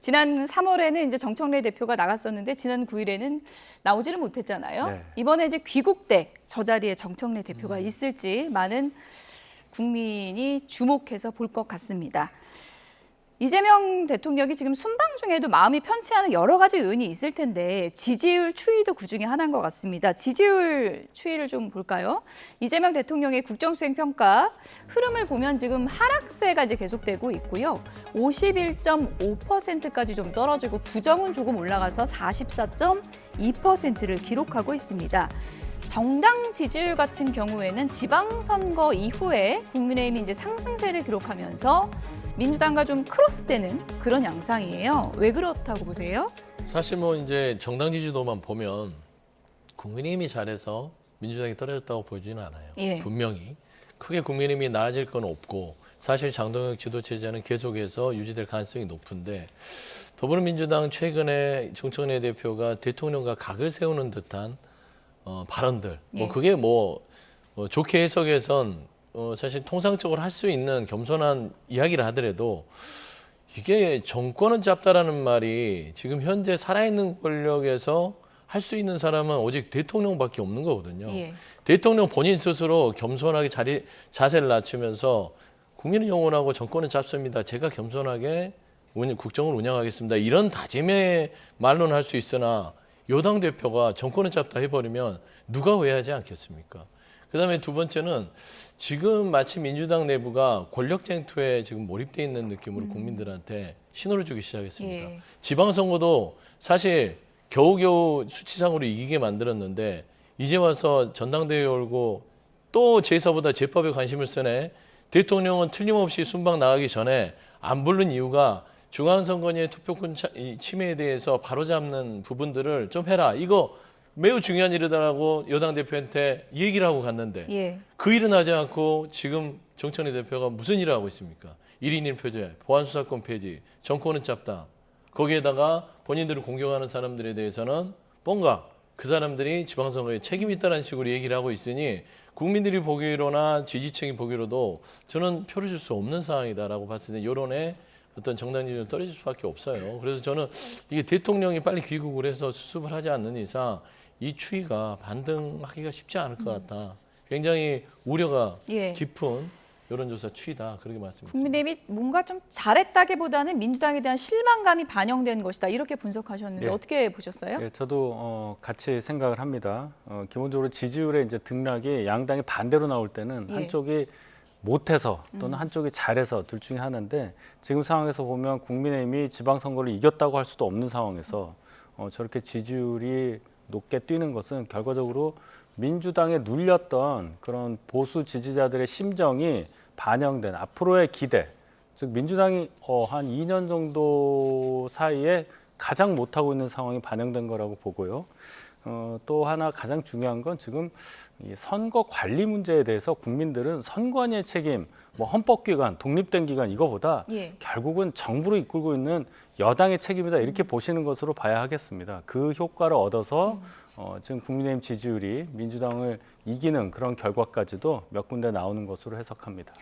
지난 3월에는 이제 정청래 대표가 나갔었는데 지난 9일에는 나오지를 못했잖아요. 네. 이번에 이제 귀국돼 저 자리에 정청래 대표가 있을지 많은 국민이 주목해서 볼 것 같습니다. 이재명 대통령이 지금 순방 중에도 마음이 편치 않은 여러 가지 요인이 있을 텐데 지지율 추이도 그중에 하나인 것 같습니다. 지지율 추이를 좀 볼까요? 이재명 대통령의 국정수행평가 흐름을 보면 지금 하락세가 이제 계속되고 있고요. 51.5%까지 좀 떨어지고 부정은 조금 올라가서 44.2%를 기록하고 있습니다. 정당 지지율 같은 경우에는 지방선거 이후에 국민의힘이 이제 상승세를 기록하면서 민주당과 좀 크로스되는 그런 양상이에요. 왜 그렇다고 보세요? 사실 뭐 이제 정당 지지도만 보면 국민의힘이 잘해서 민주당이 떨어졌다고 보지는 않아요. 예. 분명히 크게 국민의힘이 나아질 건 없고 사실 장동혁 지도체제는 계속해서 유지될 가능성이 높은데 더불어민주당 최근에 정청래 대표가 대통령과 각을 세우는 듯한 발언들 뭐 예. 그게 좋게 해석해선 사실 통상적으로 할 수 있는 겸손한 이야기를 하더라도 이게 정권은 짧다라는 말이 지금 현재 살아있는 권력에서 할 수 있는 사람은 오직 대통령밖에 없는 거거든요. 예. 대통령 본인 스스로 겸손하게 자세를 낮추면서 국민은 영원하고 정권은 짧습니다. 제가 겸손하게 국정을 운영하겠습니다. 이런 다짐의 말로는 할 수 있으나 여당 대표가 정권은 짧다 해버리면 누가 오해하지 않겠습니까? 그다음에 두 번째는 지금 마치 민주당 내부가 권력 쟁투에 지금 몰입돼 있는 느낌으로 국민들한테 신호를 주기 시작했습니다. 예. 지방선거도 사실 겨우겨우 수치상으로 이기게 만들었는데 이제 와서 전당대회 열고 또 제사보다 제법에 관심을 쓰네. 대통령은 틀림없이 순방 나가기 전에 안 부른 이유가 중앙선관위의 투표권 침해에 대해서 바로잡는 부분들을 좀 해라. 이거 매우 중요한 일이다라고 여당 대표한테 얘기를 하고 갔는데 예. 그 일은 하지 않고 지금 정청래 대표가 무슨 일을 하고 있습니까? 1인 1표제, 보안수사권 폐지, 정권은 짧다. 거기에다가 본인들을 공격하는 사람들에 대해서는 뭔가 그 사람들이 지방선거에 책임이 있다는 식으로 얘기를 하고 있으니 국민들이 보기로나 지지층이 보기로도 저는 표를 줄 수 없는 상황이다라고 봤을 때 여론에 어떤 정당 지지율은 떨어질 수밖에 없어요. 그래서 저는 이게 대통령이 빨리 귀국을 해서 수습을 하지 않는 이상 이 추이가 반등하기가 쉽지 않을 것 같다. 굉장히 우려가 예. 깊은 여론조사 추이다. 그렇게 말씀드립니다. 국민의힘이 뭔가 좀 잘했다기보다는 민주당에 대한 실망감이 반영된 것이다. 이렇게 분석하셨는데 예. 어떻게 보셨어요? 예, 저도 같이 생각을 합니다. 기본적으로 지지율의 이제 등락이 양당이 반대로 나올 때는 예. 한쪽이 못해서 또는 한쪽이 잘해서 둘 중에 하나인데 지금 상황에서 보면 국민의힘이 지방선거를 이겼다고 할 수도 없는 상황에서 저렇게 지지율이 높게 뛰는 것은 결과적으로 민주당에 눌렸던 그런 보수 지지자들의 심정이 반영된 앞으로의 기대, 즉 민주당이 한 2년 정도 사이에 가장 못하고 있는 상황이 반영된 거라고 보고요. 또 하나 가장 중요한 건 지금 이 선거 관리 문제에 대해서 국민들은 선관위의 책임, 뭐 헌법기관, 독립된 기관 이거보다 예. 결국은 정부를 이끌고 있는 여당의 책임이다 이렇게 보시는 것으로 봐야 하겠습니다. 그 효과를 얻어서 지금 국민의힘 지지율이 민주당을 이기는 그런 결과까지도 몇 군데 나오는 것으로 해석합니다.